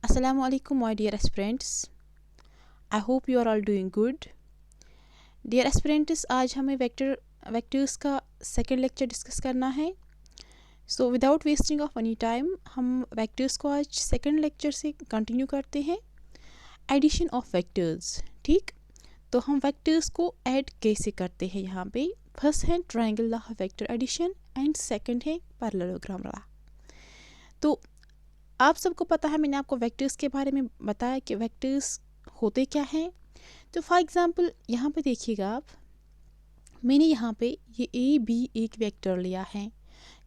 Assalamu alaikum my dear aspirants. I hope you are all doing good. Dear aspirants, आज हमें vectors का second lecture discuss करना है. So without wasting of any time हम vectors को आज second lecture से कंटिन्यू करते हैं. Addition of vectors. ठीक, तो हम वेक्टर्स को ऐड कैसे करते हैं यहाँ पे. फर्स्ट है triangle law of vector addition and second है पैरेललोग्राम लॉ. तो आप सबको पता है, मैंने आपको वेक्टर्स के बारे में बताया कि वेक्टर्स होते क्या हैं. तो फॉर एग्जांपल यहाँ पे देखिएगा आप, मैंने यहाँ पे ये ए बी एक वेक्टर लिया है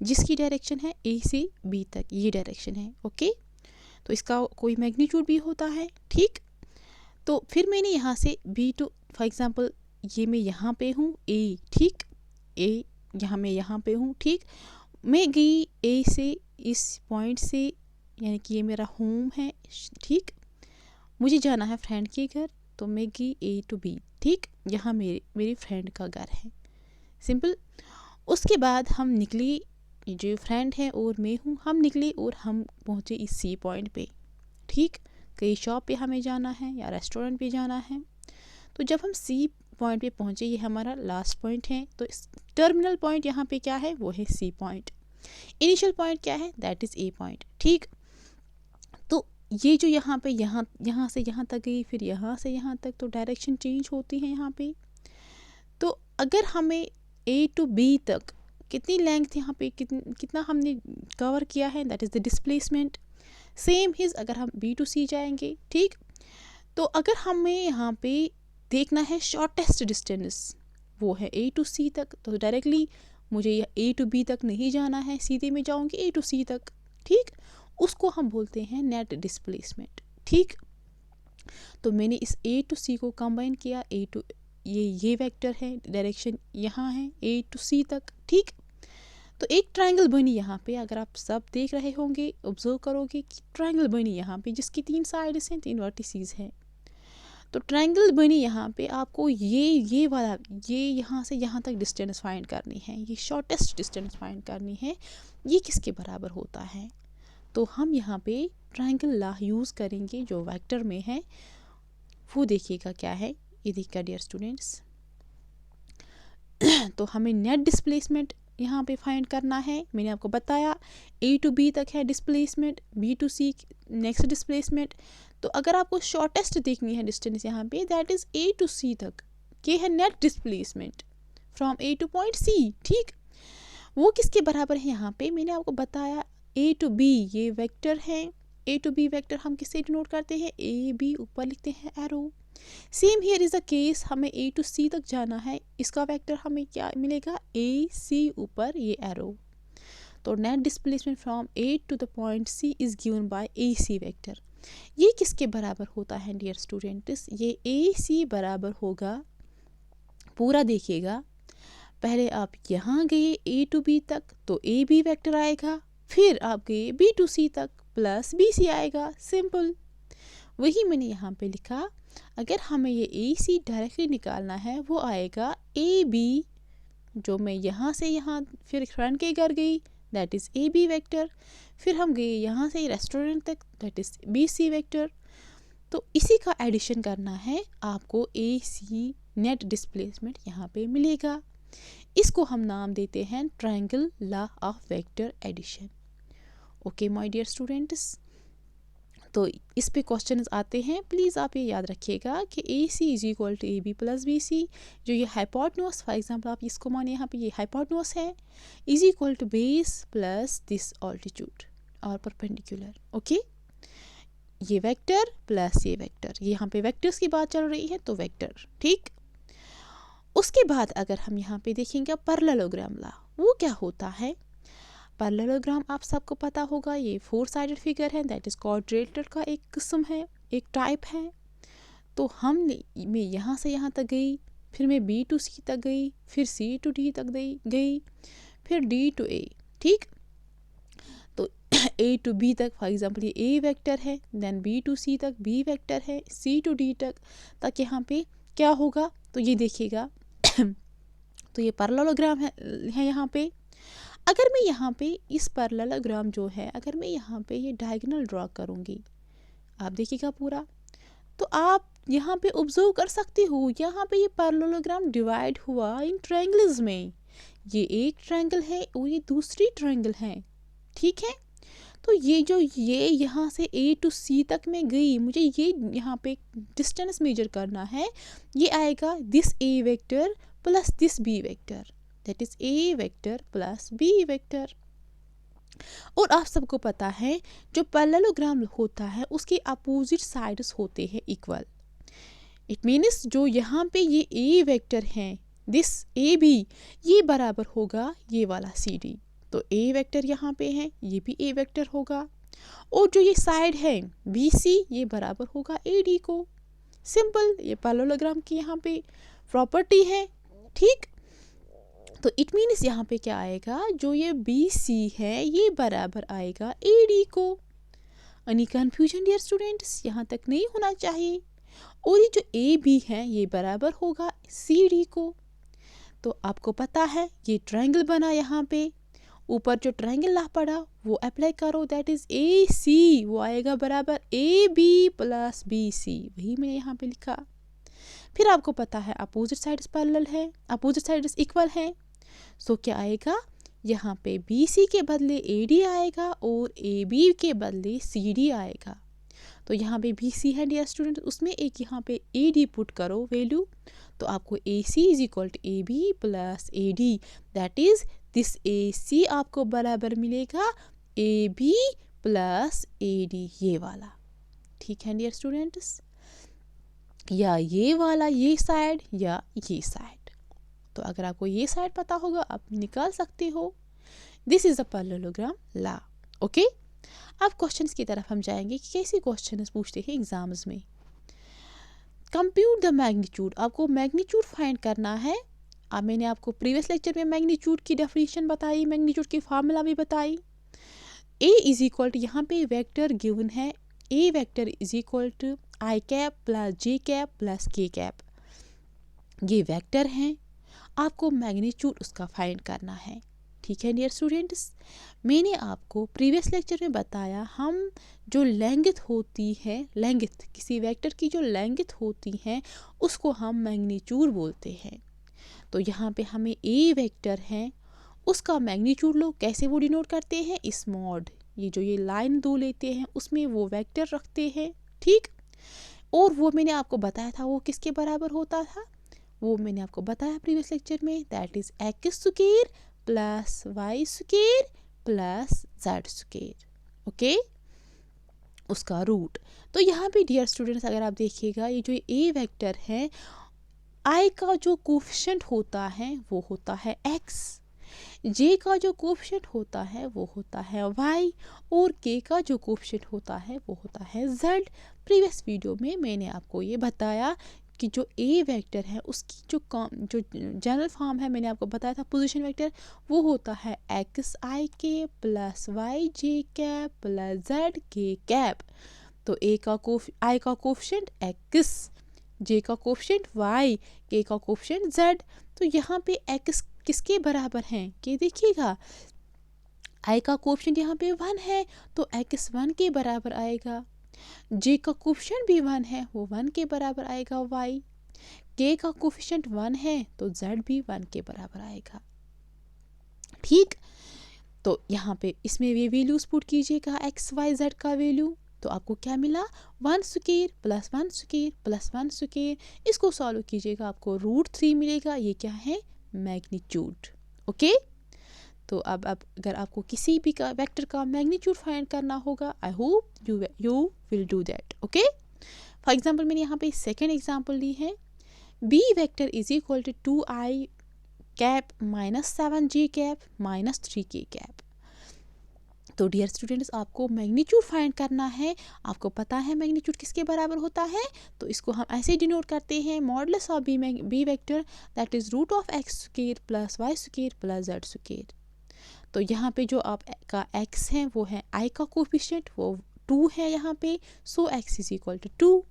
जिसकी डायरेक्शन है ए से बी तक, ये डायरेक्शन है. ओके, तो इसका कोई मैग्नीट्यूड भी होता है. ठीक, तो फिर मैंने यहाँ से बी टू, फॉर एग्जांपल ये मैं यहाँ पे हूँ ए, ठीक, ए यहाँ मैं यहाँ पे हूँ. ठीक, मैं गई ए से इस पॉइंट से, यानी कि ये मेरा होम है. ठीक, मुझे जाना है फ्रेंड के घर, तो मैं गई ए टू बी. ठीक, यहाँ मेरी फ्रेंड का घर है. सिंपल. उसके बाद हम निकली, जो फ्रेंड है और मैं हूँ, हम निकले और हम पहुँचे इस सी पॉइंट पे. ठीक, कहीं शॉप पे हमें जाना है या रेस्टोरेंट पे जाना है. तो जब हम सी पॉइंट पे पहुँचे, ये हमारा लास्ट पॉइंट है, तो टर्मिनल पॉइंट यहाँ पे क्या है, वो है सी पॉइंट. इनिशियल पॉइंट क्या है, दैट इज़ ए पॉइंट. ठीक, तो ये जो यहाँ पे यहाँ से यहाँ तक गई, फिर यहाँ से यहाँ तक, तो डायरेक्शन चेंज होती है यहाँ पे. तो अगर हमें ए टू बी तक कितनी लेंथ यहाँ पे कितना हमने कवर किया है, that is the displacement. Same his अगर हम बी टू सी जाएंगे. ठीक, तो अगर हमें यहाँ पे देखना है शॉर्टेस्ट डिस्टेंस, वो है ए टू सी तक, तो डायरेक्टली मुझे ए टू बी तक नहीं जाना है, सीधे में जाऊँगी ए टू सी तक. ठीक, उसको हम बोलते हैं नेट डिस्प्लेसमेंट. ठीक, तो मैंने इस ए टू सी को कंबाइन किया. ए टू ये वेक्टर है, डायरेक्शन यहाँ है ए टू सी तक. ठीक, तो एक ट्रायंगल बनी यहाँ पे. अगर आप सब देख रहे होंगे, ऑब्जर्व करोगे कि ट्रायंगल बनी यहाँ पे जिसकी 3 साइड्स हैं, 3 वर्टिसेस हैं. तो ट्रायंगल बनी यहाँ पे. आपको ये वाला, ये यहाँ से यहाँ तक डिस्टेंस फाइंड करनी है, ये शॉर्टेस्ट डिस्टेंस फाइंड करनी है. ये किसके बराबर होता है, तो हम यहाँ पे ट्रायंगल लॉ यूज़ करेंगे जो वेक्टर में है. वो देखिएगा क्या है, ये देखिएगा डियर स्टूडेंट्स. तो हमें नेट डिस्प्लेसमेंट यहाँ पे फाइंड करना है. मैंने आपको बताया ए टू बी तक है displacement, B to C next displacement. तो अगर आपको शॉर्टेस्ट देखनी है डिस्टेंस यहाँ पे, that is A to C तक, ये है net displacement from A to point C. ठीक, वो किसके बराबर है यहाँ पे, मैंने आपको बताया ए टू बी ये वेक्टर है. ए टू बी वेक्टर हम किससे डिनोट करते हैं, ए बी ऊपर लिखते हैं arrow. Same here is the case, हमें ए टू सी तक जाना है, इसका वेक्टर हमें क्या मिलेगा, ए सी ऊपर ये एरो. तो net displacement from A to the point C is given by A C vector. ये किसके बराबर होता है डियर स्टूडेंट्स, ये ए सी बराबर होगा, पूरा देखिएगा. पहले आप यहाँ गए ए टू बी तक, तो ए बी वेक्टर आएगा. फिर आप गए बी टू सी तक, प्लस बी सी आएगा. सिंपल. वही मैंने यहाँ पे लिखा. अगर हमें ये ए सी डायरेक्टली निकालना है, वो आएगा ए बी, जो मैं यहाँ से यहाँ फिर फ्रेंड के घर गई, that is A B vector. फिर हम गए यहाँ से रेस्टोरेंट तक, that is B C vector. तो इसी का एडिशन करना है आपको. ए सी नेट डिस्प्लेसमेंट यहाँ पे मिलेगा. इसको हम नाम देते हैं triangle law of vector addition. Okay my dear students, तो इस पे क्वेश्चंस आते हैं. प्लीज़ आप ये याद रखिएगा कि a c is equal to a b plus b c. जो ये हाइपोटेन्यूज, फॉर एग्जांपल आप इसको माने यहाँ पे ये हाइपोटेन्यूज है, is equal to base plus this altitude और परपेंडिकुलर. ओके, ये वेक्टर प्लस ये वेक्टर, यहाँ पे वेक्टर्स की बात चल रही है, तो वेक्टर. ठीक, उसके बाद अगर हम यहाँ पे देखेंगे पैरेललोग्राम लॉ, वो क्या होता है. पैरेललोग्राम आप सबको पता होगा, ये 4 साइडेड फिगर है, दैट इज़ क्वाड्रिलेटरल का एक किस्म है, एक टाइप है. तो मैं यहाँ से यहाँ तक गई, फिर मैं बी टू सी तक गई, फिर सी टू डी तक गई, फिर डी टू ए. ठीक, तो ए टू बी तक, फॉर एग्जांपल ये ए वेक्टर है, देन बी टू सी तक बी वेक्टर है, सी टू डी तक यहाँ पे क्या होगा, तो ये देखिएगा. तो ये पैरेललोग्राम है यहाँ पे. अगर मैं यहाँ पे इस पैरेललोग्राम जो है, अगर मैं यहाँ पे ये डायगोनल ड्रॉ करूँगी, आप देखिएगा पूरा। तो आप यहाँ पे ऑब्जर्व कर सकते हो, यहाँ पे ये पैरेललोग्राम डिवाइड हुआ इन ट्रायंगल्स में। ये एक ट्रायंगल है और ये दूसरी ट्रायंगल है, ठीक है। तो ये यहाँ से A to C तक मैं गई, मुझे ये यहाँ पे डिस्टेंस मेजर करना है। ये आएगा this A vector plus this B vector, that is A vector plus B vector. और आप सबको पता है जो पैरेललोग्राम होता है उसके अपोजिट साइड्स होते हैं इक्वल। इट मीन्स जो यहाँ पे ये A वेक्टर है, दिस AB, ये बराबर होगा ये वाला CD। तो A वेक्टर यहाँ पे है, ये भी A वेक्टर होगा। और जो ये साइड है BC, ये बराबर होगा AD को। सिंपल, ये पैरेललोग्राम की यहाँ पे प्रॉपर्टी है, ठीक। तो इट मीन्स यहाँ पे क्या आएगा, जो ये BC है ये बराबर आएगा AD को। एनी कन्फ्यूजन डियर स्टूडेंट्स, यहाँ तक नहीं होना चाहिए। और ये जो AB है ये बराबर होगा CD को। तो आपको पता है ये ट्रायंगल बना, यहाँ पे ऊपर जो ट्रायंगल ला पड़ा वो अप्लाई करो, दैट इज AC, वो आएगा बराबर AB प्लस BC, वही मैंने यहाँ पे लिखा। फिर आपको पता है अपोजिट साइड्स पैरेलल है, अपोजिट साइड्स इक्वल है। सो क्या आएगा, यहाँ पे BC के बदले AD आएगा और AB के बदले CD आएगा। तो यहाँ पे BC है डियर स्टूडेंट, उसमें एक यहाँ पे AD पुट करो वैल्यू, तो आपको AC is equal to AB plus AD, that is this AC आपको बराबर मिलेगा AB प्लस AD, ये वाला, ठीक है डियर स्टूडेंट्स। या ये वाला ये साइड या ये साइड। तो अगर आपको ये साइड पता होगा आप निकाल सकते हो। This is a parallelogram law, okay. अब क्वेश्चंस की तरफ हम जाएंगे कि कैसे क्वेश्चंस पूछते हैं एग्जाम्स में। कंप्यूट द मैग्नीट्यूड, आपको मैग्नीट्यूड फाइंड करना है। अब मैंने आपको प्रीवियस लेक्चर में मैग्नीट्यूड की डेफिनेशन बताई, मैग्नीट्यूड की फार्मूला भी बताई। A इज इक्वल टू, यहाँ पे वेक्टर गिवन है, A vector is equal to I cap plus J cap plus K cap, ये वेक्टर हैं। आपको मैग्नीट्यूड उसका फाइंड करना है, ठीक है डियर स्टूडेंट्स। मैंने आपको प्रीवियस लेक्चर में बताया, हम जो लेंथ होती है, लेंथ किसी वेक्टर की जो लेंथ होती है उसको हम मैग्नीट्यूड बोलते हैं। तो यहाँ पे हमें A वेक्टर है, उसका मैग्नीट्यूड लो, कैसे वो डिनोट करते हैं, इस मॉड, ये जो ये लाइन दो लेते हैं उसमें वो वेक्टर रखते हैं, ठीक। और वो मैंने आपको बताया था वो किसके बराबर होता था, वो मैंने आपको बताया प्रीवियस लेक्चर में, that is x square plus y square plus z square, okay, उसका रूट। तो यहाँ पे डियर स्टूडेंट्स अगर आप देखिएगा, ये जो A वेक्टर है, I का जो कोफिशिएंट होता है वो होता है x, J का जो कोफिशिएंट होता है वो होता है y, और K का जो कोफिशिएंट होता है वो होता है z। प्रीवियस वीडियो में मैंने आपको ये बताया कि जो A वेक्टर है उसकी जो जनरल फॉर्म है, मैंने आपको बताया था पोजीशन वेक्टर, वो होता है xik plus yj cap plus zk cap. तो I का कोफिशिएंट x, J का कोफिशिएंट y, K का कोफिशिएंट z। तो यहाँ पे x किसके बराबर हैं कि देखिएगा, I का कोफिशिएंट यहाँ पे 1 है तो x 1 के बराबर आएगा, J का कोफिशिएंट भी 1 है, वो 1 के बराबर आएगा y, K का कोफिशिएंट 1 है तो z भी 1 के बराबर आएगा, ठीक। तो यहाँ पे इसमें ये वैल्यूज पुट कीजिएगा x y z का वैल्यू, तो आपको क्या मिला, 1 square plus 1 square plus 1 square, इसको सॉल्व कीजिएगा आपको √3 मिलेगा, ये क्या है, मैग्नीट्यूड, ओके। तो अब अगर आपको किसी भी का वेक्टर का मैग्नीट्यूड फाइंड करना होगा, I hope you will do that, okay. For example मैंने यहाँ पे सेकेंड एग्जांपल ली है, B vector is equal to 2i cap minus 7j cap minus 3k cap. तो डियर स्टूडेंट्स आपको मैग्नीट्यूड फाइंड करना है, आपको पता है मैग्नीट्यूड किसके बराबर होता है, तो इसको हम ऐसे डिनोट करते हैं, modulus of B vector that is root of x square plus y square plus z square. तो यहाँ पे जो आपका x है वो है I का कोफिशिएंट, वो 2 है यहाँ पे, सो x इज इक्वल टू 2।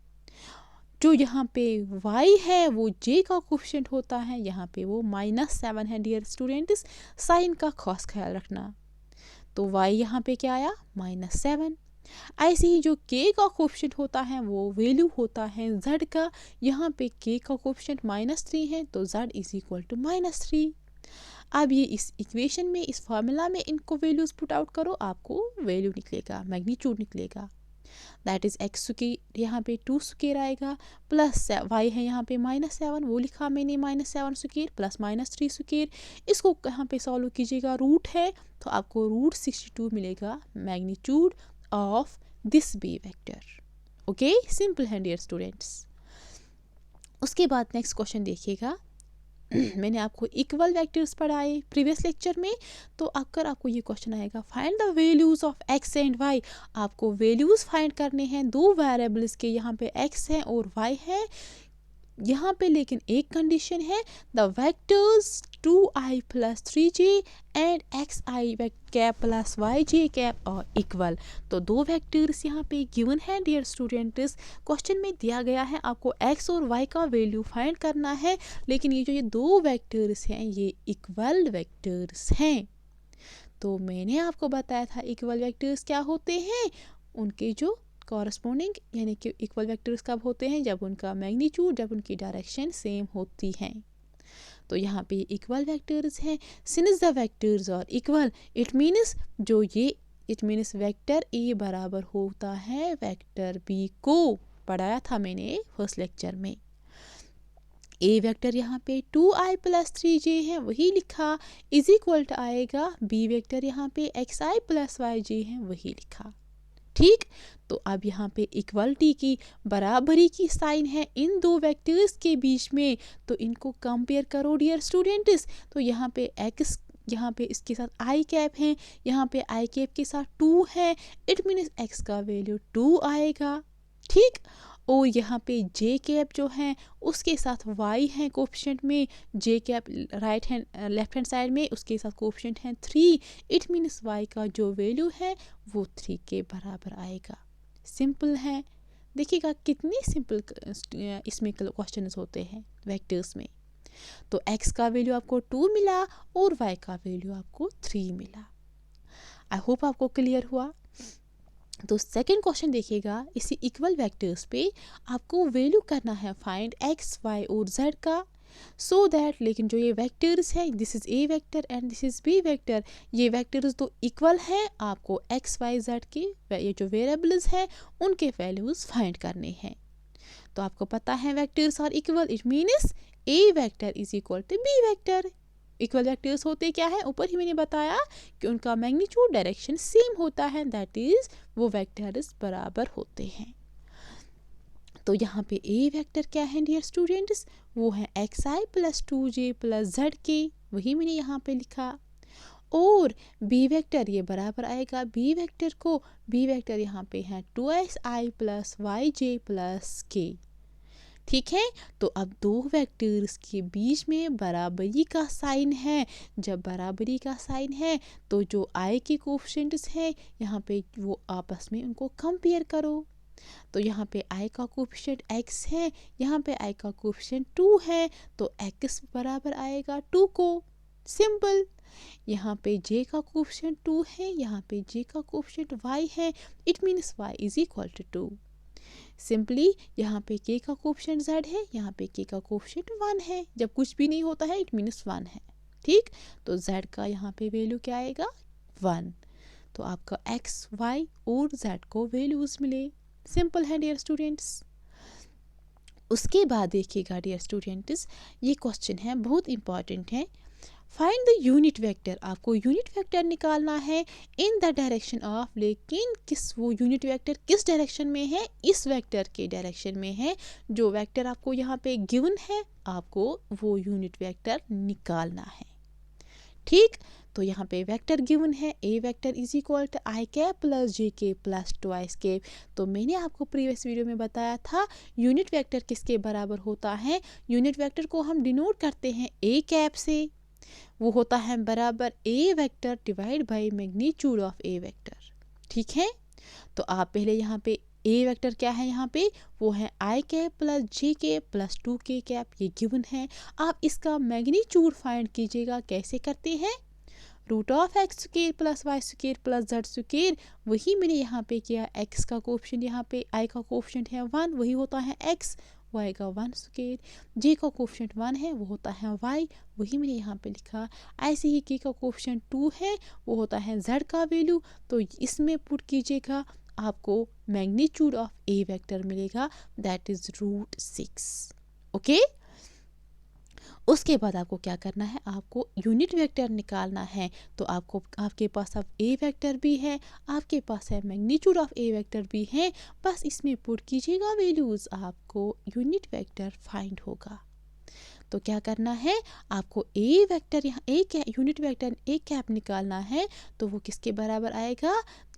जो यहाँ पे y है वो j का कोफिशिएंट होता है, यहाँ पे वो -7 है डियर स्टूडेंट्स, साइन का खास ख्याल रखना। तो y यहाँ पे क्या आया, -7। ऐसे ही जो के का कोफिशिएंट होता है वो वैल्यू होता है z का। यहाँ पे के का कोफिशिएंट -3 है तो z इज इक्वल टू -3। अब ये इस इक्वेशन में, इस फार्मूला में इनको वैल्यूज पुट आउट करो, आपको वैल्यू निकलेगा, मैग्नीट्यूड निकलेगा। दैट इज एक्स स्क्वायर, यहाँ पे 2 स्क्वायर आएगा, प्लस वाई है यहाँ पे -7, वो लिखा मैंने -7 स्क्वायर प्लस -3 स्क्वायर। इसको यहाँ पे सॉल्व कीजिएगा, रूट है तो आपको √62 मिलेगा magnitude of this B vector. Okay, simple है डियर स्टूडेंट्स। उसके बाद नेक्स्ट क्वेश्चन देखिएगा। मैंने आपको इक्वल वेक्टर्स पढ़ाए प्रीवियस लेक्चर में, तो अगर आपको ये क्वेश्चन आएगा find the values of X and Y, आपको वैल्यूज फाइंड करने हैं दो वेरिएबल्स के, यहाँ पे एक्स है और वाई है यहाँ पे, लेकिन एक कंडीशन है, the vectors 2i + 3j and xi cap plus yj cap और इक्वल। तो दो वेक्टर्स यहाँ पे गिवन है डियर स्टूडेंट्स। क्वेश्चन में दिया गया है आपको x और y का वैल्यू फाइंड करना है, लेकिन ये दो वेक्टर्स हैं ये इक्वल वेक्टर्स हैं। तो मैंने आपको बताया था इक्वल वेक्टर्स क्या होते हैं, उनके जो कॉरस्पॉन्डिंग यानी कि इक्वल वेक्टर्स कब होते हैं, जब उनका मैग्नीट्यूड, जब उनकी डायरेक्शन सेम होती है। तो यहाँ पे इक्वल वेक्टर्स हैं। Since the vectors are equal it means vector A बराबर होता है वेक्टर बी को, पढ़ाया था मैंने फर्स्ट लेक्चर में। ए वेक्टर यहाँ पे 2i + 3j है वही लिखा, इज इक्वल टू आएगा बी वेक्टर यहाँ पे xi + yj है वही लिखा। ठीक, तो अब यहाँ पे इक्वलिटी की, बराबरी की साइन है इन दो वेक्टर्स के बीच में, तो इनको कंपेयर करो डियर स्टूडेंट्स। तो यहाँ पे x, यहाँ पे इसके साथ i कैप है, यहाँ पे i कैप के साथ 2 है, इट मीन्स x का वैल्यू 2 आएगा। ठीक, और यहाँ पे j कैप जो है उसके साथ y है कोफिशिएंट में, j cap left hand side में उसके साथ कोफिशिएंट है 3, इट मीन्स y का जो वैल्यू है वो 3 के बराबर आएगा। सिंपल है, देखिएगा कितनी सिंपल इसमें क्वेश्चंस होते हैं वेक्टर्स में। तो x का वैल्यू आपको 2 मिला और y का वैल्यू आपको 3 मिला। आई होप आपको क्लियर हुआ। तो सेकंड क्वेश्चन देखिएगा, इसी इक्वल वेक्टर्स पे आपको वैल्यू करना है फाइंड x, y और z का, सो दैट, लेकिन जो ये वेक्टर्स है, this is A vector and this is B vector, ये वेक्टर्स तो इक्वल है, आपको x, y, z के ये जो वेरिएबल्स हैं उनके वैल्यूज फाइंड करने हैं। तो आपको पता है vectors are equal, it means A vector is equal to B vector. Equal vectors होते क्या है, ऊपर ही मैंने बताया कि उनका मैग्नीट्यूड डायरेक्शन सेम होता है, दैट इज वो वेक्टर्स बराबर होते हैं। तो यहाँ पे ए वेक्टर क्या है डियर स्टूडेंट्स, वो है xi + 2j + zk, वही मैंने यहाँ पे लिखा। और बी वेक्टर ये बराबर आएगा बी वेक्टर को, बी वेक्टर यहाँ पे है 2xi + yj + k। ठीक है, तो अब दो वेक्टर्स के बीच में बराबरी का साइन है, जब बराबरी का साइन है तो जो i के कोफिशिएंट्स हैं यहाँ पे वो आपस में उनको कंपेयर करो। तो यहाँ पे i का कोफिशिएंट x है, यहाँ पे i का कोफिशिएंट 2 है, तो x बराबर आएगा 2 को। सिंपल। यहाँ पे j का कोफिशिएंट 2 है, यहाँ पे j का कोफिशिएंट y है, it means y is equal to 2। Simply यहाँ पे k का कोफिशिएंट z है, यहाँ पे k का कोफिशिएंट 1 है, जब कुछ भी नहीं होता है इट मीन्स 1 है। ठीक, तो z का यहाँ पे वैल्यू क्या आएगा 1। तो आपका x, y और z को वैल्यूज मिले। सिंपल है डियर स्टूडेंट्स। उसके बाद देखिएगा डियर स्टूडेंट्स, ये क्वेश्चन है बहुत इंपॉर्टेंट है। फाइंड द यूनिट वेक्टर, आपको यूनिट वेक्टर निकालना है इन द डायरेक्शन ऑफ, लेकिन वो यूनिट वेक्टर किस डायरेक्शन में है, इस वेक्टर के डायरेक्शन में है। जो वेक्टर आपको यहाँ पे गिवन है आपको वो यूनिट वेक्टर निकालना है। ठीक, तो यहाँ पे वेक्टर गिवन है ए vector is equal to i cap + jk + 2i cap. तो मैंने आपको प्रीवियस वीडियो में बताया था यूनिट वेक्टर किसके बराबर होता है। यूनिट वेक्टर को हम डिनोट करते हैं ए कैप से, वो होता है बराबर a vector divide by magnitude of A vector. ठीक है, तो आप पहले यहाँ पे ए वेक्टर क्या है, यहाँ पे वो है i cap + jk + 2k cap, ये गिवन है। आप इसका मैग्नीट्यूड फाइंड कीजिएगा, कैसे करते हैं, root of X square plus Y square plus Z square, वही मैंने यहाँ पे किया। एक्स का कोएफिशिएंट यहाँ पे आई का कोएफिशिएंट है 1, वही होता है एक्स, वाई का 1 स्क्वायर, जे का कोएफिशिएंट 1 है वो होता है वाई, वही मैंने यहाँ पे लिखा। ऐसे ही के का कोएफिशिएंट 2 है वो होता है जेड का वैल्यू, तो इसमें पुट कीजिएगा, आपको मैग्नीट्यूड ऑफ ए वेक्टर मिलेगा, दैट इज √6। ओके, उसके बाद आपको क्या करना है, आपको यूनिट वेक्टर निकालना है। तो आपके पास अब ए वेक्टर भी है, आपके पास है मैग्नीट्यूड ऑफ ए वेक्टर भी है, बस इसमें पुट कीजिएगा वैल्यूज, आपको यूनिट वेक्टर फाइंड होगा। तो क्या करना है, आपको ए वेक्टर यहाँ यूनिट वेक्टर ए कैप निकालना है, तो वो किसके बराबर आएगा,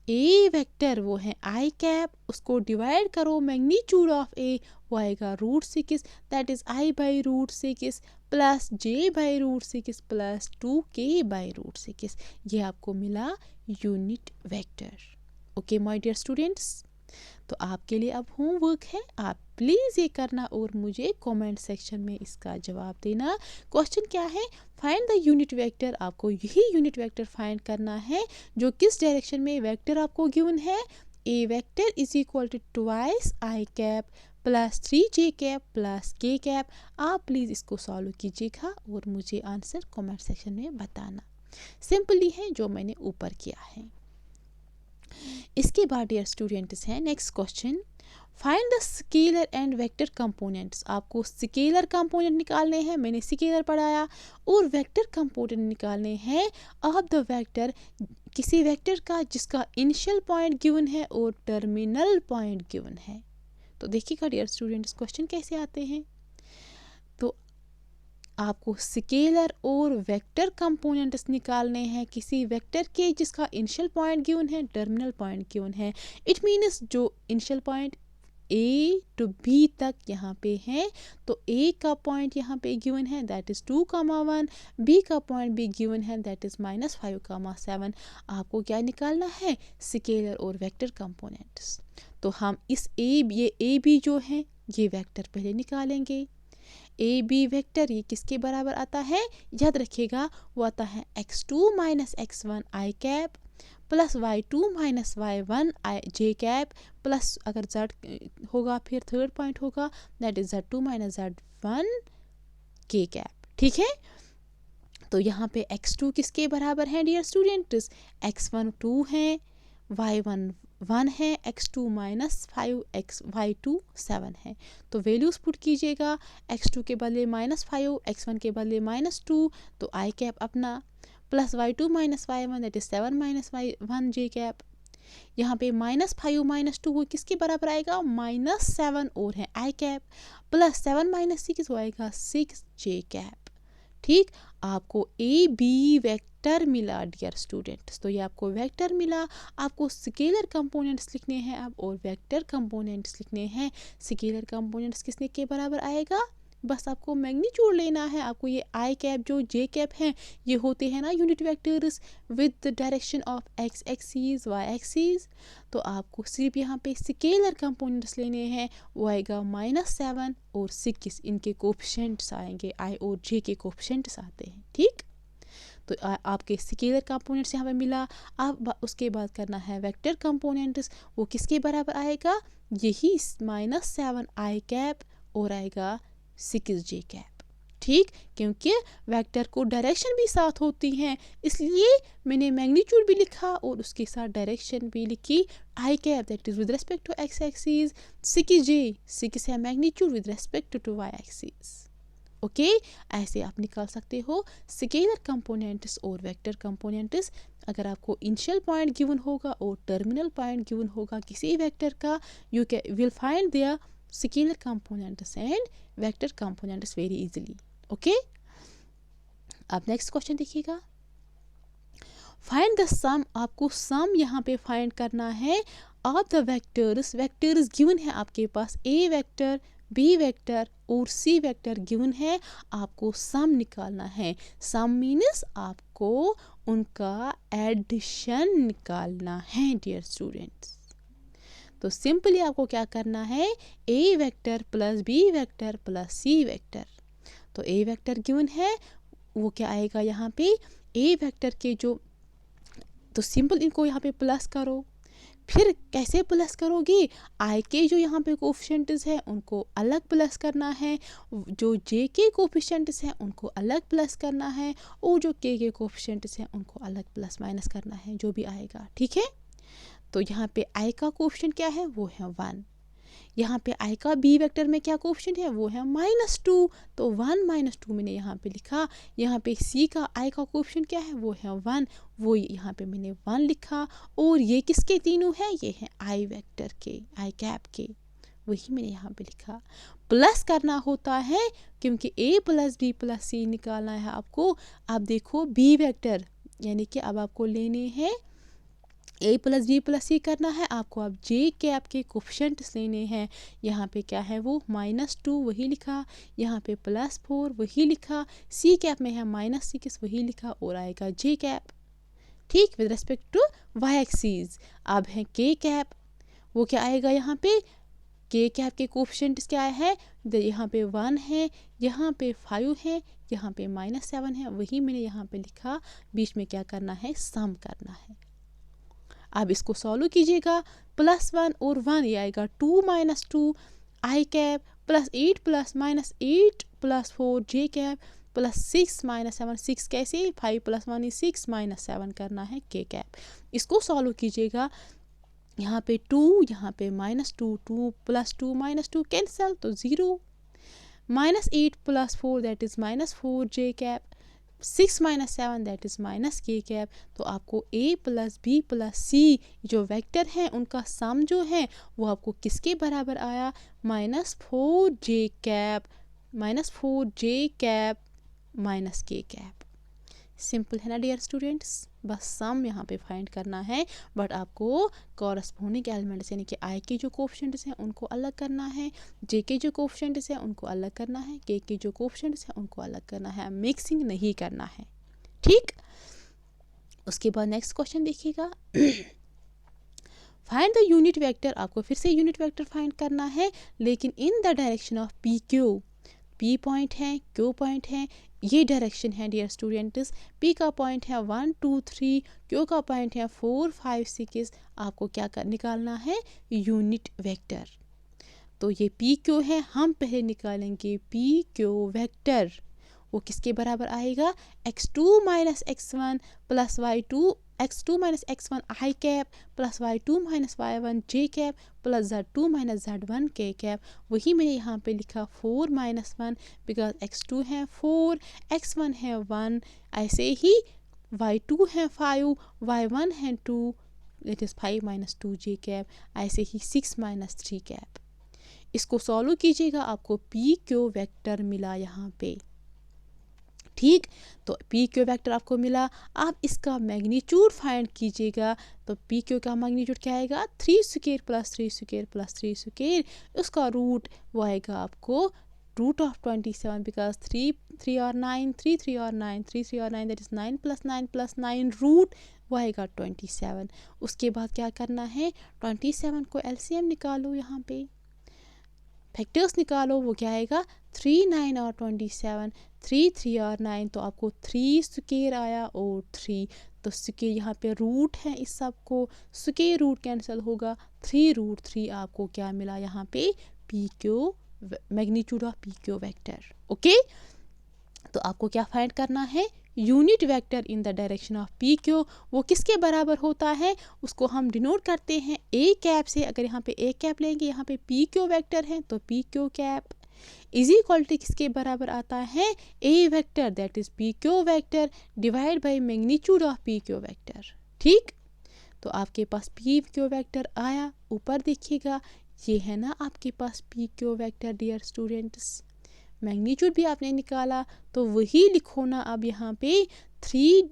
ए वेक्टर वो है आई कैप, उसको डिवाइड करो मैग्नीट्यूड ऑफ ए, वो आएगा √6, that is I by √6 plus J by √6 plus 2k by √6, ये आपको मिला unit vector. Okay my dear students, तो आपके लिए अब होमवर्क है, आप प्लीज़ ये करना और मुझे कमेंट सेक्शन में इसका जवाब देना। क्वेश्चन क्या है, फाइंड द यूनिट वेक्टर, आपको यही यूनिट वेक्टर फाइंड करना है जो किस डायरेक्शन में वेक्टर आपको गिवन है, ए vector is equal to twice i cap plus 3j cap plus k cap. आप प्लीज़ इसको सॉल्व कीजिएगा और मुझे आंसर कमेंट सेक्शन में बताना। सिंपली है जो मैंने ऊपर किया है। इसके बाद डियर स्टूडेंट्स हैं next question, find the scalar and vector components, आपको स्केलर कंपोनेंट निकालने हैं, मैंने स्केलर पढ़ाया, और वेक्टर कंपोनेंट निकालने हैं ऑफ द वेक्टर, किसी वेक्टर का जिसका इनिशियल पॉइंट गिवन है और टर्मिनल पॉइंट गिवन है। तो देखिएगा डियर स्टूडेंट्स क्वेश्चन कैसे आते हैं, तो आपको स्केलर और वेक्टर कंपोनेंट्स निकालने हैं किसी वेक्टर के जिसका इनिशियल पॉइंट गिवन है, टर्मिनल पॉइंट गिवन है। इट मीन्स जो initial point A to B तक यहाँ पे है, तो ए का पॉइंट यहाँ पे गिवन है दैट इज़ 2,1, बी का पॉइंट भी गिवन है दैट इज़ -5,7। आपको क्या निकालना है, स्केलर और वेक्टर कंपोनेंट्स। तो हम इस ये ए बी जो है ये वेक्टर पहले निकालेंगे। ए बी वेक्टर ये किसके बराबर आता है, याद रखिएगा वो आता है x2 - x1 I cap plus y2 - y1 I J cap plus अगर z होगा फिर थर्ड पॉइंट होगा that is z2 - z1 k cap. ठीक है, तो यहाँ पे x2 किसके बराबर है डियर स्टूडेंट्स, x1 2 है, y1 1 है, x2 - 5 y2 7 है। तो वैल्यूज पुट कीजिएगा, x2 के बदले -5, x1 के बदले -2, तो आई कैप अपना plus y2 - y1 that is 7 - y1 J cap. यहाँ पे -5 - 2 वो किसके बराबर आएगा, -7 और है आई कैप प्लस 7 - 6 वो आएगा 6 जे कैप। ठीक, आपको ए बी वेक्टर मिला डियर स्टूडेंट्स, तो ये आपको वेक्टर मिला, आपको स्केलर कंपोनेंट्स लिखने हैं अब और वेक्टर कंपोनेंट्स लिखने हैं। स्केलर कंपोनेंट्स किसने के बराबर आएगा, बस आपको मैग्नीट्यूड लेना है। आपको ये आई कैप जो जे कैप हैं ये होते हैं ना unit vectors with the direction of X axes Y axes, तो आपको सिर्फ यहाँ पे स्केलर कंपोनेंट्स लेने हैं, वो आएगा -7 और 6, इनके कोएफिशिएंट्स आएंगे, आई और जे के कोएफिशिएंट्स आते हैं। ठीक, तो आपके स्केलर कंपोनेंट्स यहाँ पे मिला। अब उसके बाद करना है वेक्टर कंपोनेंट्स, वो किसके बराबर आएगा, यही -7 आई कैप और आएगा 6 जे कैप। ठीक, क्योंकि वेक्टर को डायरेक्शन भी साथ होती हैं इसलिए मैंने मैग्नीट्यूड भी लिखा और उसके साथ डायरेक्शन भी लिखी, I cap that is with respect to X axis, 6 J 6 है magnitude with respect to Y axis. Okay, ऐसे आप निकाल सकते हो स्केलर कंपोनेंट्स और वेक्टर कंपोनेंट्स। अगर आपको इनिशियल पॉइंट गिवन होगा और टर्मिनल पॉइंट गिवन होगा किसी वेक्टर का, you will find their scalar components and vector components very easily. Okay, अब नेक्स्ट क्वेश्चन देखिएगा, फाइंड द सम, आपको सम यहाँ पे फाइंड करना है of the vectors. Vectors given है आपके पास, ए वेक्टर बी वेक्टर और सी वेक्टर गिवन है, आपको सम निकालना है। सम मीन्स आपको उनका एडिशन निकालना है डियर स्टूडेंट्स। तो सिंपली आपको क्या करना है, ए vector plus B vector plus C vector. तो ए वेक्टर गिवन है वो क्या आएगा यहाँ पे, ए वेक्टर के जो, तो सिंपल इनको यहाँ पे प्लस करो। फिर कैसे प्लस करोगे, आई के जो यहाँ पे कोफिशिएंट्स हैं उनको अलग प्लस करना है, जो जे के कोफिशिएंट्स हैं उनको अलग प्लस करना है, और जो के कोफिशिएंट्स हैं उनको अलग प्लस माइनस करना है, जो भी आएगा। ठीक है, तो यहाँ पे आई का कोफिशिएंट क्या है, वो है 1। यहाँ पे आई का बी वेक्टर में क्या कोफिशिएंट है, वो है -2, तो 1 -2 मैंने यहाँ पे लिखा। यहाँ पे सी का आई का कोफिशिएंट क्या है, वो है 1, वो यहाँ पे मैंने 1 लिखा। और ये किसके तीनों है, ये है आई वेक्टर के, आई कैप के, वही मैंने यहाँ पे लिखा। प्लस करना होता है क्योंकि ए प्लस बी प्लस सी निकालना है आपको। आप देखो बी वेक्टर, यानी कि अब आपको लेने हैं ए प्लस बी प्लस सी करना है आपको। अब जे कैप के कोफिशिएंट्स लेने हैं। यहाँ पे क्या है, वो -2 वही लिखा, यहाँ पे +4 वही लिखा, सी कैप में है -6 वही लिखा, और आएगा जे कैप। ठीक, with respect to Y axis. अब है के कैप, वो क्या आएगा, यहाँ पे के कैप के कोफिशिएंट्स क्या है, यहाँ पे 1 है, यहाँ पे 5 है, यहाँ पे -7 है, वही मैंने यहाँ पे लिखा। बीच में क्या करना है, सम करना है। अब इसको सॉल्व कीजिएगा, +1 और 1 ये आएगा 2 - 2 आई कैप, +8 + -8 +4 जे कैप, +6 - 7 6 कैसे, 5 + 1 is 6 - 7 करना है के कैप। इसको सॉल्व कीजिएगा, यहाँ पे 2, यहाँ पे -2, 2 + 2 -2 कैंसल, तो 0, -8 + 4 that is -4 J cap, 6 - 7 that is minus के कैप। तो आपको ए प्लस बी प्लस सी जो वेक्टर हैं उनका सम जो है वो आपको किसके बराबर आया, -4 J cap, -4 J cap minus के कैप। सिंपल है ना डियर स्टूडेंट्स, बस सम यहाँ पे फाइंड करना है, बट आपको कॉरस्पॉन्डिंग एलिमेंट्स यानी कि आई के जो कोफिशिएंट्स हैं उनको अलग करना है, जे के जो कोफिशिएंट्स हैं उनको अलग करना है, के जो कोफिशिएंट्स हैं उनको अलग करना है, मिक्सिंग नहीं करना है। ठीक, उसके बाद नेक्स्ट क्वेश्चन देखिएगा। फाइंड द यूनिट वेक्टर, आपको फिर से यूनिट वेक्टर फाइंड करना है, लेकिन in the direction of P Q. P point है, क्यू पॉइंट है, ये डायरेक्शन है डियर स्टूडेंट्स। पी का पॉइंट है 1 2 3, क्यू का पॉइंट है 4 5 6। आपको क्या निकालना है, यूनिट वेक्टर। तो ये पी क्यू है, हम पहले निकालेंगे पी क्यू वेक्टर। वो किसके बराबर आएगा, x2 - x1 + y2, x2 - x1 I cap + y2 - y1 J cap + z2 - z1 K cap. वही मैंने यहाँ पे लिखा 4 - 1 बिकॉज x2 है 4, x1 है 1, ऐसे ही y2 है 5, y1 है 2, दैट इज़ 5 - 2 जे कैप, ऐसे ही 6 - 3 कैप। इसको सॉल्व कीजिएगा, आपको पी क्यू वेक्टर मिला यहाँ पे। ठीक, तो पी क्यू वेक्टर आपको मिला। आप इसका मैग्नीट्यूड फाइंड कीजिएगा, तो पी क्यू का मैग्नीट्यूड क्या आएगा, 3² + 3² + 3²। उसका रूट वो आएगा आपको √27 बिकॉज 3 और 9, 3 और 9, 3 और 9 दैट इज़ 9 + 9 + 9 रूट वो आएगा 27। उसके बाद क्या करना है, 27 को एलसीएम निकालो, यहाँ पे फैक्टर्स निकालो, वो क्या आएगा 3 9 और 27, 3 और 9, तो आपको 3² आया और 3, तो स्क्वायर यहाँ पे रूट है, इस सब को स्क्वायर रूट कैंसिल होगा, 3√3 आपको क्या मिला यहाँ पे, P Q magnitude of P Q vector. Okay, तो आपको क्या फाइंड करना है, unit vector in the direction of P Q. वो किसके बराबर होता है, उसको हम डिनोट करते हैं ए कैप से। अगर यहाँ पे ए कैप लेंगे, यहाँ पे पी क्यू वेक्टर है, तो P Q cap is equal to किसके बराबर आता है, ए vector that is P Q vector divide by magnitude of P Q vector. ठीक, तो आपके पास पी क्यू वेक्टर आया, ऊपर देखिएगा ये है ना आपके पास P Q vector dear students. Magnitude भी आपने निकाला, तो वही लिखो ना अब यहाँ पे 3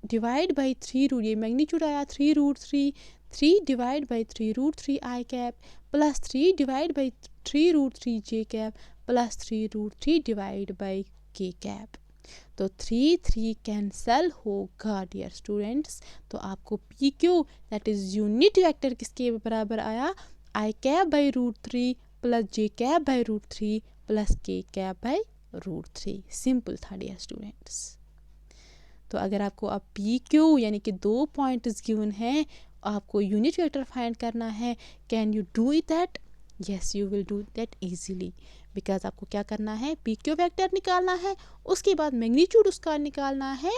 डिवाइड बाई 3 रूट, ये मैग्नीट्यूड आया 3√3, 3 divide by 3√3 I cap + 3 divide by 3√3 J cap + 3√3 divide by K cap. तो 3 कैंसल होगा डियर स्टूडेंट्स। तो आपको P Q that is unit vector किसके बराबर आया, I cap by √3 + J cap by √3 + K cap by √3। Simple था dear students. तो अगर आपको अब पी क्यू यानी कि 2 पॉइंट्स गिवन हैं, आपको यूनिट वेक्टर फाइंड करना है, can you do it that? Yes, you will do that easily, because आपको क्या करना है, पी क्यू वेक्टर निकालना है, उसके बाद मैग्नीट्यूड उसका निकालना है।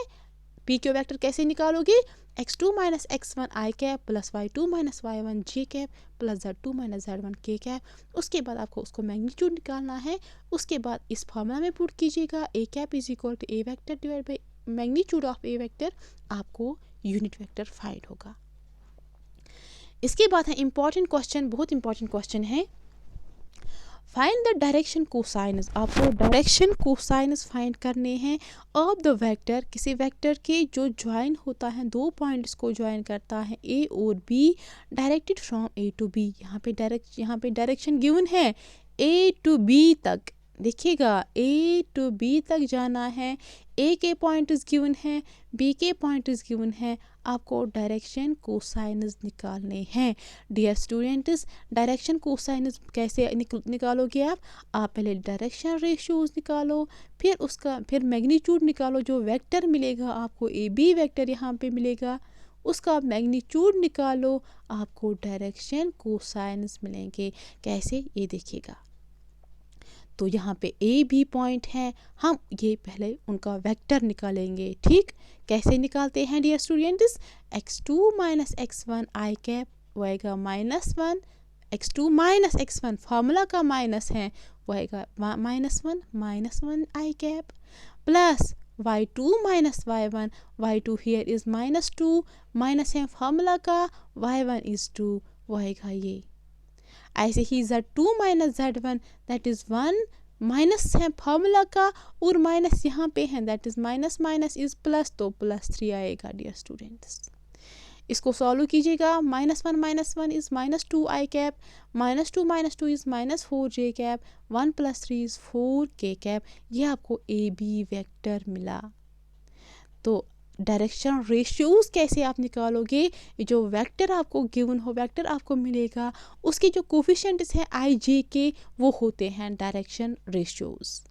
पी क्यू वेक्टर कैसे निकालोगे, x2 minus x1 I cap plus y2 minus y1 J cap plus z2 minus z1 K cap. उसके बाद आपको उसको मैग्नीट्यूड निकालना है, उसके बाद इस फॉर्मूला में पुट कीजिएगा A cap is equal to A vector divide by magnitude of A vector, आपको यूनिट वेक्टर फाइंड होगा। इसके बाद है इंपॉर्टेंट क्वेश्चन, बहुत इंपॉर्टेंट क्वेश्चन है, फाइंड द डायरेक्शन कोसाइनस। आपको डायरेक्शन कोसाइनस फाइंड करने हैं ऑफ द वेक्टर, किसी वेक्टर के जो ज्वाइन होता है, 2 पॉइंट्स को ज्वाइन करता है ए और B, directed from A to B. यहाँ पे डायरेक्शन गिवन है ए टू बी तक, देखिएगा ए टू बी तक जाना है, ए के पॉइंट्स गिवन है, बी के पॉइंट्स गिवन है, आपको डायरेक्शन कोसाइनस निकालने हैं। डियर स्टूडेंट्स, डायरेक्शन कोसाइनस कैसे निकालोगे आप पहले डायरेक्शन रेशियोज निकालो, फिर मैग्नीट्यूड निकालो, जो वेक्टर मिलेगा आपको ए बी वेक्टर यहाँ पे मिलेगा, उसका मैग्नीट्यूड निकालो, आपको डायरेक्शन कोसाइनस मिलेंगे। कैसे, ये देखिएगा, तो यहाँ पे ए बी पॉइंट है, हम ये पहले उनका वेक्टर निकालेंगे। ठीक, कैसे निकालते हैं dear students, x2 minus x1 I cap होएगा -1, x2 माइनस x1 फार्मूला का माइनस है, होएगा -1 I cap plus y2 minus y1, y2 here is -2, minus है फार्मूला का, y1 इज 2, होएगा ये। ऐसे ही z2 minus z1 that is 1, minus है फार्मूला का और माइनस यहाँ पे है, that is minus is plus, तो +3 आएगा डियर स्टूडेंट्स। इसको सॉल्व कीजिएगा, -1 is -2 I cap, -2 is -4 J cap, 1 + 3 is 4 K cap, ये आपको ए बी वेक्टर मिला। तो डायरेक्शन रेशियोज कैसे आप निकालोगे, जो वेक्टर आपको गिवन हो, वेक्टर आपको मिलेगा, उसके जो कोफिशिएंट्स हैं आई जे के, वो होते हैं डायरेक्शन रेशियोज।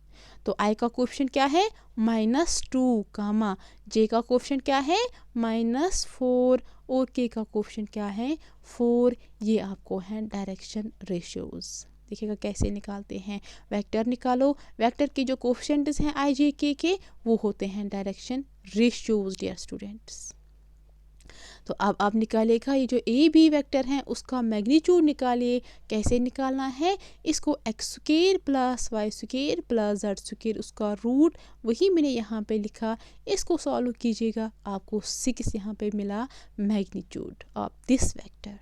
तो आई का कोफिशिएंट क्या है, -2 कामा, जे का कोफिशिएंट क्या है -4 और के का कोफिशिएंट क्या है 4, ये आपको है डायरेक्शन रेशियोज। देखिएगा कैसे निकालते हैं, वेक्टर निकालो, वेक्टर के जो कोफिशिएंट्स हैं आई जे के वो होते हैं डायरेक्शन रेशियोज डियर स्टूडेंट्स। तो अब आप निकालेगा ये जो ए बी वेक्टर हैं उसका मैग्नीट्यूड निकालिए। कैसे निकालना है, इसको x² plus y² plus z² उसका रूट, वही मैंने यहाँ पे लिखा, इसको सॉल्व कीजिएगा, आपको 6 यहाँ पे मिला मैग्नीट्यूड ऑफ दिस वेक्टर।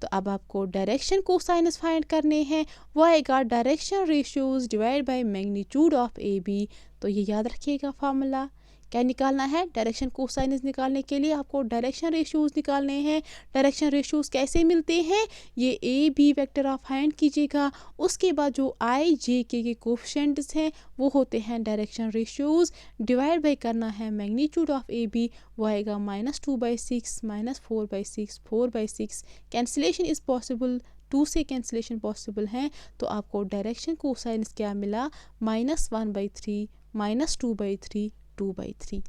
तो अब आपको डायरेक्शन कोसाइनस फाइंड करने हैं, वो आएगा direction ratios divide by magnitude of A B. तो ये याद रखिएगा फार्मूला, क्या निकालना है, डायरेक्शन कोसाइनस निकालने के लिए आपको डायरेक्शन रेशियोज निकालने हैं। डायरेक्शन रेशियोज कैसे मिलते हैं, ये ए बी वेक्टर आप फाइंड कीजिएगा, उसके बाद जो आई जे के कोफिशिएंट्स हैं वो होते हैं डायरेक्शन रेशियोज, डिवाइड बाय करना है मैग्नीट्यूड ऑफ ए बी, वो आएगा -2/6 -4/6 4/6, कैंसिलेशन इज़ पॉसिबल, 2 से कैंसिलेशन पॉसिबल है, तो आपको डायरेक्शन कोसाइनस क्या मिला, -1/3 -2/3 2/3,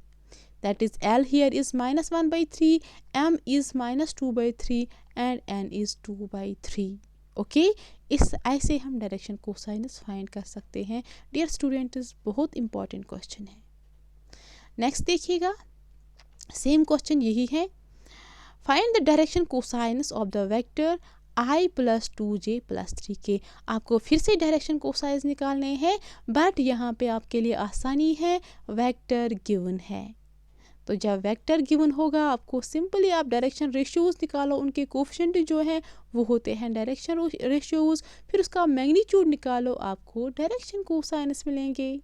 that is L here is -1/3, M is -2/3 and N is 2/3। Okay, इस ऐसे हम डायरेक्शन कोसाइनस फाइंड कर सकते हैं डियर स्टूडेंट्स, बहुत इंपॉर्टेंट क्वेश्चन है। नेक्स्ट देखिएगा, सेम क्वेश्चन यही है, find the direction cosines of the vector i + 2j + 3k। आपको फिर से डायरेक्शन कोसाइनस निकालने हैं, बट यहाँ पे आपके लिए आसानी है, वेक्टर गिवन है। तो जब वेक्टर गिवन होगा आपको सिंपली आप डायरेक्शन रेशियोज निकालो, उनके कोफिशिएंट जो हैं वो होते हैं डायरेक्शन रेशियोज, फिर उसका मैग्नीट्यूड निकालो, आपको डायरेक्शन कोसाइनस मिलेंगे।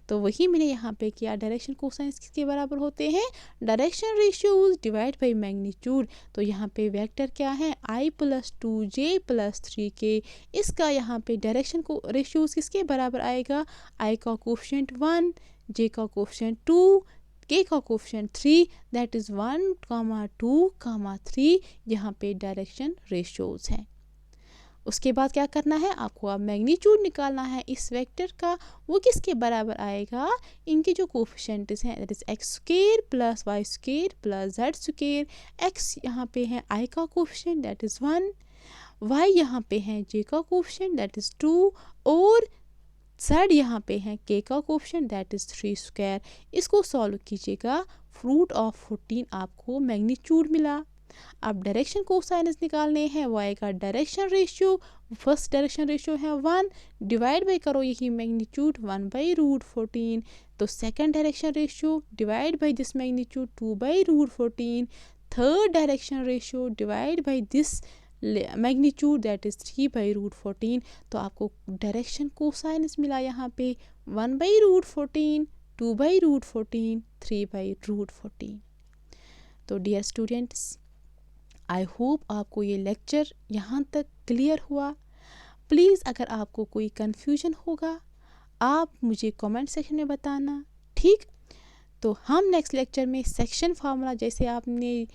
तो वही मैंने यहाँ पे किया, डायरेक्शन कोसाइनस किसके बराबर होते हैं, direction ratios divide by magnitude. तो यहाँ पे वेक्टर क्या है, i + 2j + 3k, इसका यहाँ पे डायरेक्शन को रेशियोज किसके बराबर आएगा, i का कोफिशिएंट 1, j का कोफिशिएंट 2, k का कोफिशिएंट 3, दैट इज़ 1, 2, 3, यहाँ पे डायरेक्शन रेशियोज हैं। उसके बाद क्या करना है, आपको अब मैग्नीट्यूड निकालना है इस वेक्टर का। वो किसके बराबर आएगा, इनके जो कोफिशिएंट्स हैं, that is X square plus Y square plus Z square. X यहाँ पे है आई का कोफिशिएंट दैट इज़ 1, वाई यहाँ पे है जे का कोफिशिएंट दैट इज़ 2, और जेड यहाँ पे है के का कोफिशिएंट दैट इज़ 3 स्क्वायर। इसको सॉल्व कीजिएगा, रूट ऑफ 14 आपको मैग्नीट्यूड मिला। अब डायरेक्शन कोसाइनस निकालने हैं, वो आएगा direction ratio. First direction ratio है 1, डिवाइड बाई करो यही मैग्नीट्यूड 1 बाई रूट 14। तो second direction ratio divide by this magnitude 2 by root 14। Third direction ratio divide by this magnitude that is 3 by root 14। तो आपको डायरेक्शन कोसाइनस मिला यहाँ पे 1 by root 14, 2 by root 14, 3 by root 14। तो dear students, I hope आपको ये lecture यहाँ तक क्लियर हुआ। प्लीज़ अगर आपको कोई कन्फ्यूजन होगा आप मुझे कमेंट सेक्शन में बताना, ठीक। तो हम नेक्स्ट लेक्चर में सेक्शन फार्मूला, जैसे आपने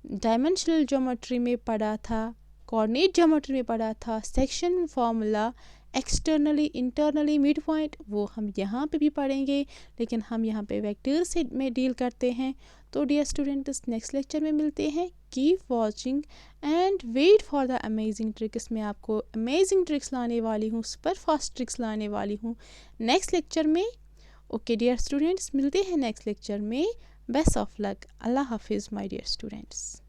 डायमेंशनल ज्योमेट्री में पढ़ा था, कोऑर्डिनेट ज्योमेट्री में पढ़ा था, section formula externally internally mid point, वो हम यहाँ पे भी पढ़ेंगे, लेकिन हम यहाँ पे वेक्टर से में डील करते हैं। तो डियर स्टूडेंट्स, नेक्स्ट लेक्चर में मिलते हैं। Keep watching and wait for the amazing tricks. मैं आपको अमेजिंग ट्रिक्स लाने वाली हूँ, सुपर फास्ट ट्रिक्स लाने वाली हूँ नेक्स्ट लेक्चर में। ओके डियर स्टूडेंट्स, मिलते हैं नेक्स्ट लेक्चर में। Best of luck. अल्लाह हाफिज़ माय डियर स्टूडेंट्स।